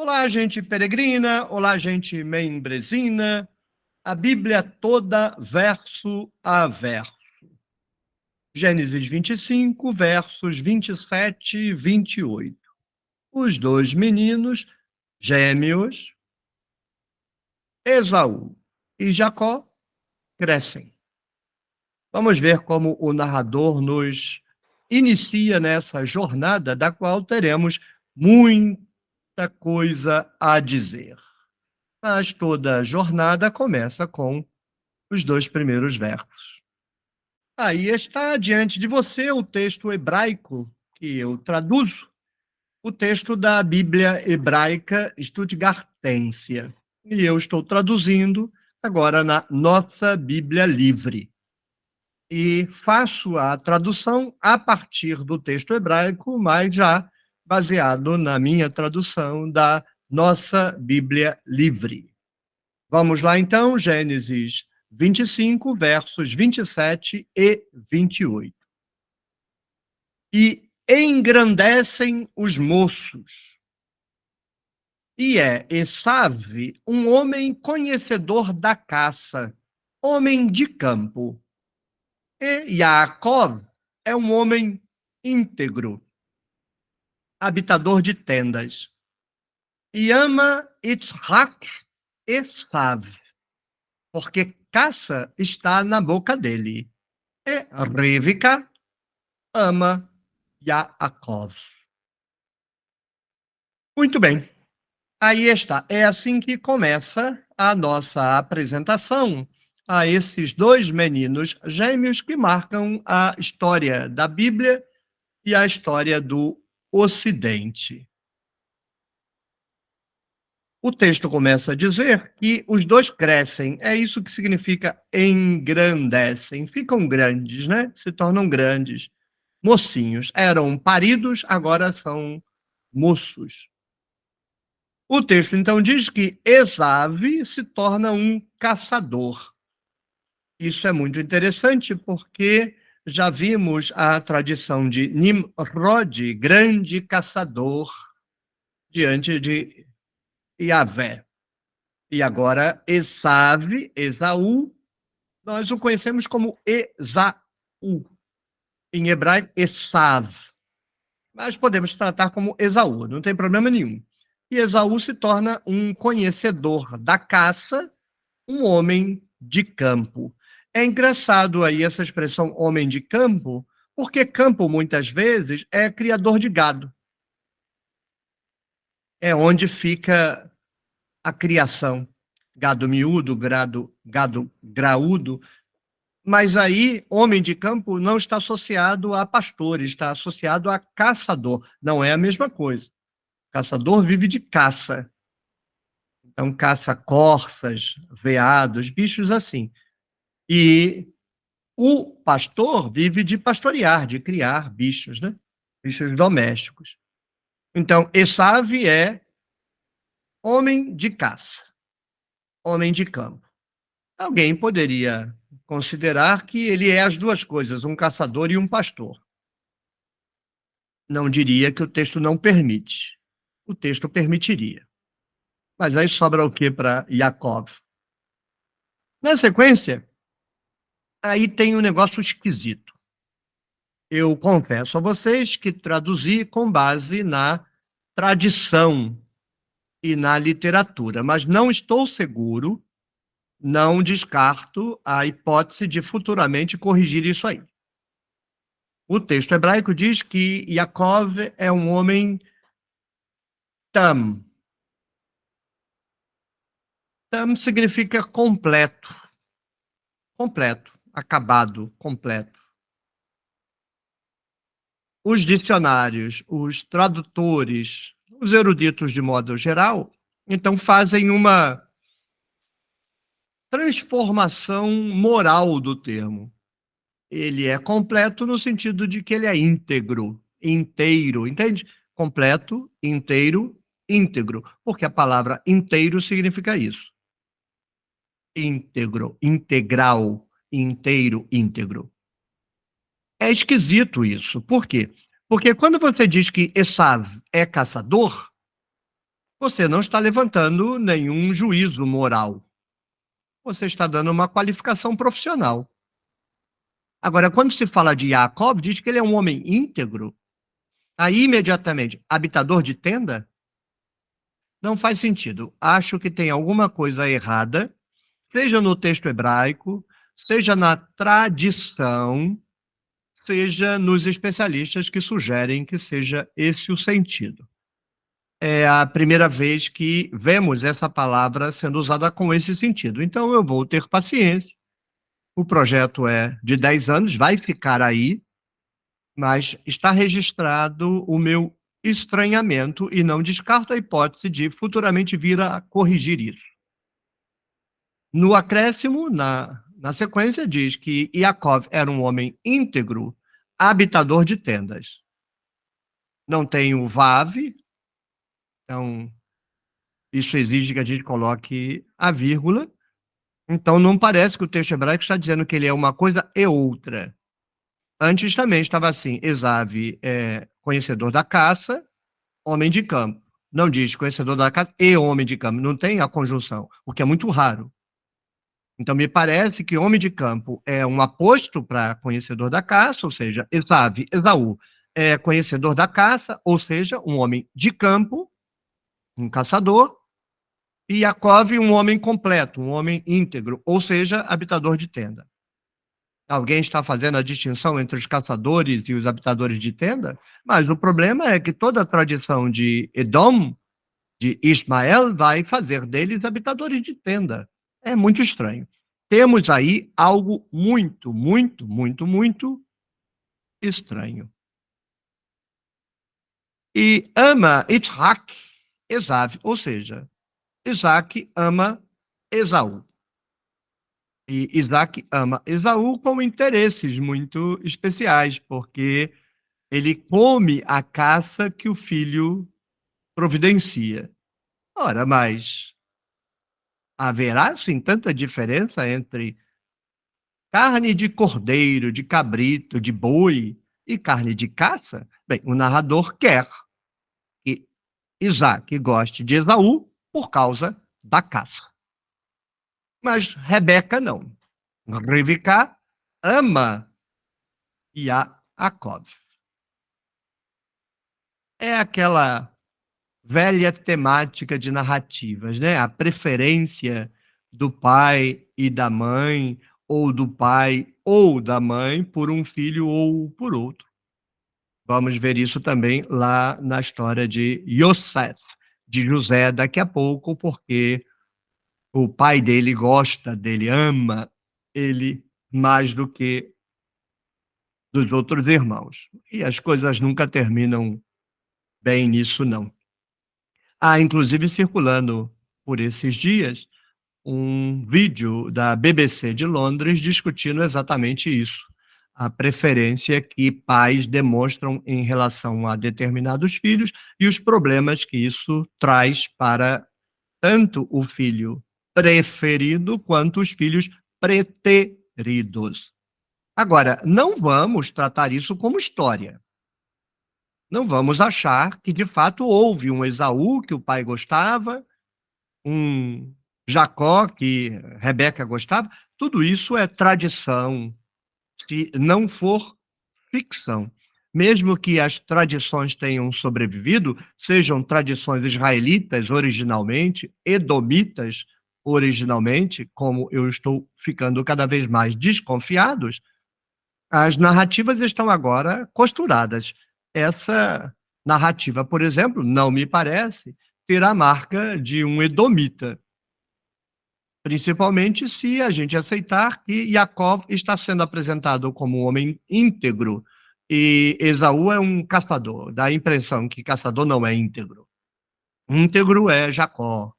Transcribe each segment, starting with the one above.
Olá, gente peregrina, olá, gente membrezina, a Bíblia toda, verso a verso. Gênesis 25, versos 27 e 28. Os dois meninos gêmeos, Esaú e Jacó, crescem. Vamos ver como o narrador nos inicia nessa jornada, da qual teremos muita coisa a dizer. Mas toda jornada começa com os dois primeiros versos. Aí está diante de você o texto hebraico que eu traduzo, o texto da Bíblia hebraica Stuttgartensia. E eu estou traduzindo agora na nossa Bíblia livre. E faço a tradução a partir do texto hebraico, mas já baseado na minha tradução da nossa Bíblia livre. Vamos lá, então, Gênesis 25, versos 27 e 28. E engrandecem os moços. E é Esave um homem conhecedor da caça, homem de campo. E Yaakov é um homem íntegro, habitador de tendas. E ama Yitzhak Esav, porque caça está na boca dele. E Rivka ama Yaakov. Muito bem, aí está. É assim que começa a nossa apresentação a esses dois meninos gêmeos que marcam a história da Bíblia e a história do Ocidente. O texto começa a dizer que os dois crescem, é isso que significa engrandecem, ficam grandes, né? Se tornam grandes. Mocinhos, eram paridos, agora são moços. O texto então diz que Esave se torna um caçador. Isso é muito interessante porque já vimos a tradição de Nimrod, grande caçador, diante de Yahvé. E agora Esave, Esaú, nós o conhecemos como Esaú. Em hebraico, Esav. Mas podemos tratar como Esaú, não tem problema nenhum. E Esaú se torna um conhecedor da caça, um homem de campo. É engraçado aí essa expressão homem de campo, porque campo, muitas vezes, é criador de gado. É onde fica a criação. Gado miúdo, gado graúdo. Mas aí, homem de campo não está associado a pastor, está associado a caçador. Não é a mesma coisa. Caçador vive de caça. Então, caça corças, veados, bichos assim. E o pastor vive de pastorear, de criar bichos, né? Bichos domésticos. Então, Esave é homem de caça, homem de campo. Alguém poderia considerar que ele é as duas coisas, um caçador e um pastor. Não diria que o texto não permite. O texto permitiria. Mas aí sobra o que para Yaakov? Na sequência, aí tem um negócio esquisito. Eu confesso a vocês que traduzi com base na tradição e na literatura, mas não estou seguro, não descarto a hipótese de futuramente corrigir isso aí. O texto hebraico diz que Yaakov é um homem tam. Tam significa completo. Completo, acabado, completo. Os dicionários, os tradutores, os eruditos de modo geral, então fazem uma transformação moral do termo. Ele é completo no sentido de que ele é íntegro, inteiro, entende? Completo, inteiro, íntegro, porque a palavra inteiro significa isso. Íntegro, integral, inteiro, íntegro. É esquisito isso. Por quê? Porque quando você diz que Esav é caçador, você não está levantando nenhum juízo moral, você está dando uma qualificação profissional. Agora, quando se fala de Yaakov, diz que ele é um homem íntegro, aí imediatamente, habitador de tenda? Não faz sentido. Acho que tem alguma coisa errada, seja no texto hebraico, seja na tradição, seja nos especialistas que sugerem que seja esse o sentido. É a primeira vez que vemos essa palavra sendo usada com esse sentido. Então eu vou ter paciência. O projeto é de 10 anos, vai ficar aí, mas está registrado o meu estranhamento e não descarto a hipótese de futuramente vir a corrigir isso. No acréscimo, na sequência, diz que Iacov era um homem íntegro, habitador de tendas. Não tem o vav, então isso exige que a gente coloque a vírgula. Então não parece que o texto hebraico está dizendo que ele é uma coisa e outra. Antes também estava assim: Esav é conhecedor da caça, homem de campo. Não diz conhecedor da caça e homem de campo, não tem a conjunção, o que é muito raro. Então me parece que homem de campo é um aposto para conhecedor da caça, ou seja, Esaú é conhecedor da caça, ou seja, um homem de campo, um caçador, e Yaakov um homem completo, um homem íntegro, ou seja, habitador de tenda. Alguém está fazendo a distinção entre os caçadores e os habitadores de tenda? Mas o problema é que toda a tradição de Edom, de Ismael, vai fazer deles habitadores de tenda. É muito estranho. Temos aí algo muito, muito, muito, muito estranho. E ama Itzhak, Esav, ou seja, Isaac ama Esaú. E Isaac ama Esaú com interesses muito especiais, porque ele come a caça que o filho providencia. Ora, mas haverá, sim, tanta diferença entre carne de cordeiro, de cabrito, de boi e carne de caça? Bem, o narrador quer que Isaac goste de Esaú por causa da caça. Mas Rebeca não. Rivka ama Yaakov. É aquela velha temática de narrativas, né? A preferência do pai e da mãe, ou do pai ou da mãe, por um filho ou por outro. Vamos ver isso também lá na história de Yosef, de José, daqui a pouco, porque o pai dele gosta dele, ama ele mais do que dos outros irmãos. E as coisas nunca terminam bem nisso, não. Há, inclusive, circulando por esses dias, um vídeo da BBC de Londres discutindo exatamente isso. A preferência que pais demonstram em relação a determinados filhos e os problemas que isso traz para tanto o filho preferido quanto os filhos preteridos. Agora, não vamos tratar isso como história. Não vamos achar que de fato houve um Esaú que o pai gostava, um Jacó que Rebeca gostava. Tudo isso é tradição, se não for ficção. Mesmo que as tradições tenham sobrevivido, sejam tradições israelitas originalmente, edomitas originalmente, como eu estou ficando cada vez mais desconfiados, as narrativas estão agora costuradas. Essa narrativa, por exemplo, não me parece ter a marca de um edomita, principalmente se a gente aceitar que Jacó está sendo apresentado como um homem íntegro e Esaú é um caçador. Dá a impressão que caçador não é íntegro. Íntegro é Jacó.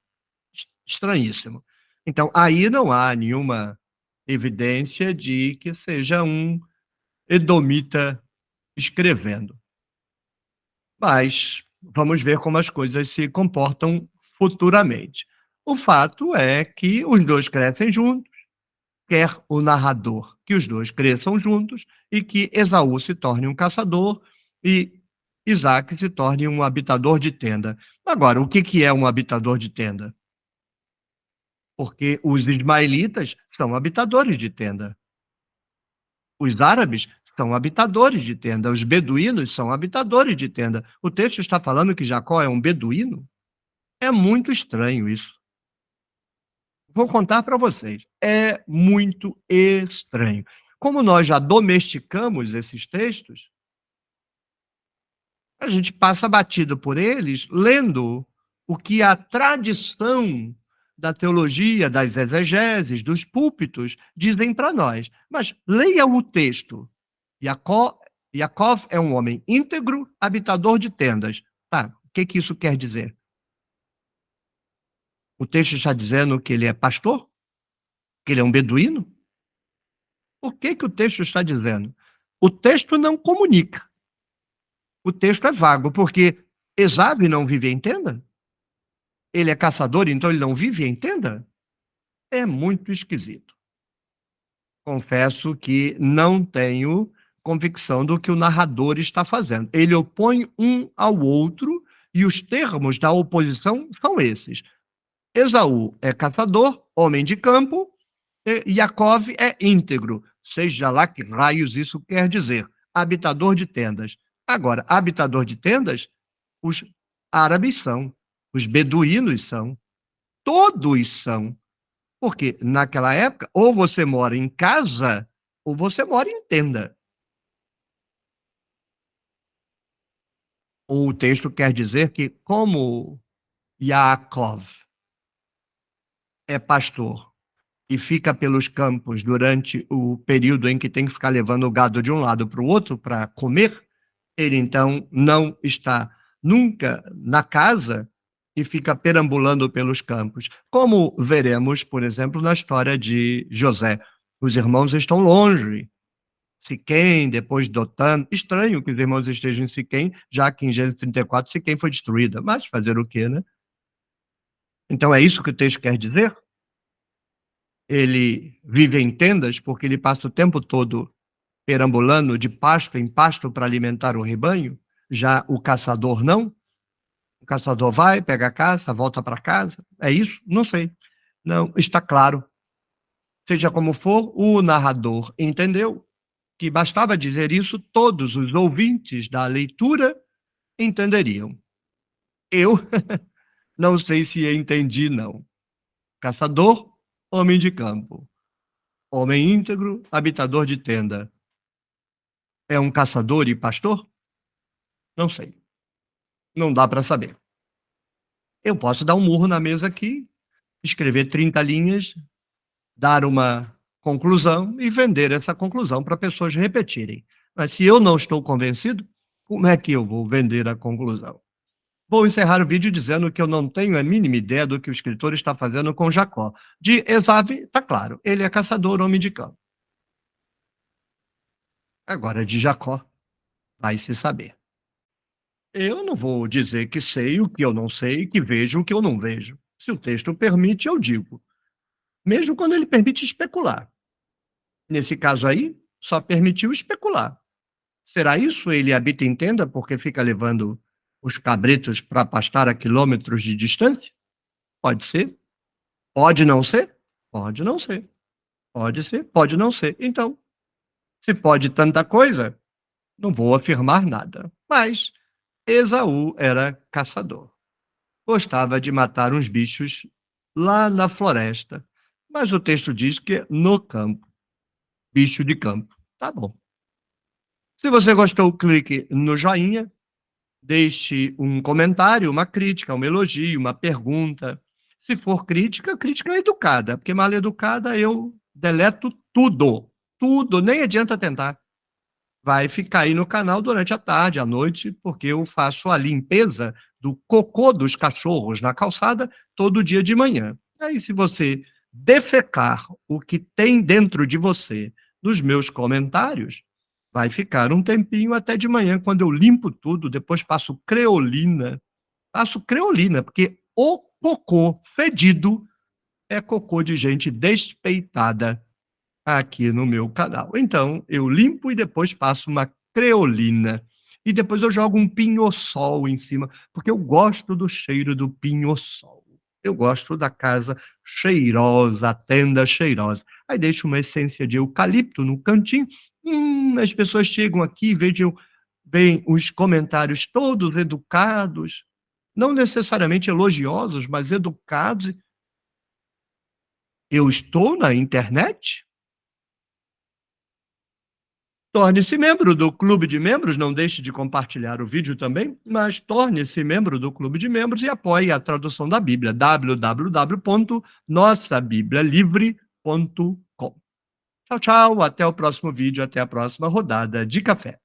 Estranhíssimo. Então, aí não há nenhuma evidência de que seja um edomita escrevendo. Mas vamos ver como as coisas se comportam futuramente. O fato é que os dois crescem juntos, quer o narrador que os dois cresçam juntos e que Esaú se torne um caçador e Isaac se torne um habitador de tenda. Agora, o que que é um habitador de tenda? Porque os ismaelitas são habitadores de tenda. Os árabes são habitadores de tenda, os beduínos são habitadores de tenda. O texto está falando que Jacó é um beduíno? É muito estranho isso. Vou contar para vocês, é muito estranho. Como nós já domesticamos esses textos, a gente passa batido por eles, lendo o que a tradição da teologia, das exegeses, dos púlpitos dizem para nós. Mas leia o texto. Jacó, Yaakov é um homem íntegro, habitador de tendas. Tá, o que que isso quer dizer? O texto está dizendo que ele é pastor? Que ele é um beduíno? O que que o texto está dizendo? O texto não comunica. O texto é vago, porque Esav não vive em tenda? Ele é caçador, então ele não vive em tenda? É muito esquisito. Confesso que não tenho convicção do que o narrador está fazendo. Ele opõe um ao outro e os termos da oposição são esses. Esaú é caçador, homem de campo, e Yaakov é íntegro, seja lá que raios isso quer dizer, habitador de tendas. Agora, habitador de tendas, os árabes são, os beduínos são, todos são. Porque naquela época, ou você mora em casa, ou você mora em tenda. O texto quer dizer que, como Yaakov é pastor e fica pelos campos durante o período em que tem que ficar levando o gado de um lado para o outro para comer, ele então não está nunca na casa e fica perambulando pelos campos. Como veremos, por exemplo, na história de José. Os irmãos estão longe. Siquém, depois Dotã. Estranho que os irmãos estejam em Siquém, já que em Gênesis 34 Siquém foi destruída. Mas fazer o quê, né? Então é isso que o texto quer dizer? Ele vive em tendas porque ele passa o tempo todo perambulando de pasto em pasto para alimentar o rebanho? Já o caçador não? O caçador vai, pega a caça, volta para casa? É isso? Não sei. Não está claro. Seja como for, o narrador entendeu que bastava dizer isso, todos os ouvintes da leitura entenderiam. Eu não sei se entendi, não. Caçador, homem de campo. Homem íntegro, habitador de tenda. É um caçador e pastor? Não sei. Não dá para saber. Eu posso dar um murro na mesa aqui, escrever 30 linhas, dar uma conclusão e vender essa conclusão para pessoas repetirem. Mas se eu não estou convencido, como é que eu vou vender a conclusão? Vou encerrar o vídeo dizendo que eu não tenho a mínima ideia do que o escritor está fazendo com Jacó. De Esav, está claro, ele é caçador, homem de campo. Agora, de Jacó, vai se saber. Eu não vou dizer que sei o que eu não sei, que vejo o que eu não vejo. Se o texto permite, eu digo. Mesmo quando ele permite especular. Nesse caso aí, só permitiu especular. Será isso? Ele habita em tenda porque fica levando os cabritos para pastar a quilômetros de distância? Pode ser. Pode não ser? Pode não ser. Pode ser, pode não ser. Então, se pode tanta coisa, não vou afirmar nada. Mas Esaú era caçador. Gostava de matar uns bichos lá na floresta. Mas o texto diz que é no campo. Bicho de campo. Tá bom. Se você gostou, clique no joinha, deixe um comentário, uma crítica, um elogio, uma pergunta. Se for crítica, crítica educada, porque mal educada eu deleto tudo. Tudo, nem adianta tentar. Vai ficar aí no canal durante a tarde, à noite, porque eu faço a limpeza do cocô dos cachorros na calçada todo dia de manhã. Aí, se você defecar o que tem dentro de você nos meus comentários, vai ficar um tempinho até de manhã, quando eu limpo tudo, depois passo creolina. Passo creolina, porque o cocô fedido é cocô de gente despeitada aqui no meu canal. Então, eu limpo e depois passo uma creolina. e depois eu jogo um pinho-sol em cima, porque eu gosto do cheiro do pinho-sol. Eu gosto da casa cheirosa, a tenda cheirosa. Aí deixo uma essência de eucalipto no cantinho, as pessoas chegam aqui, veem os comentários todos educados, não necessariamente elogiosos, mas educados. Eu estou na internet? Torne-se membro do clube de membros, não deixe de compartilhar o vídeo também, mas torne-se membro do clube de membros e apoie a tradução da Bíblia, www.nossabiblialivre.com. Tchau, tchau, até o próximo vídeo, até a próxima rodada de café.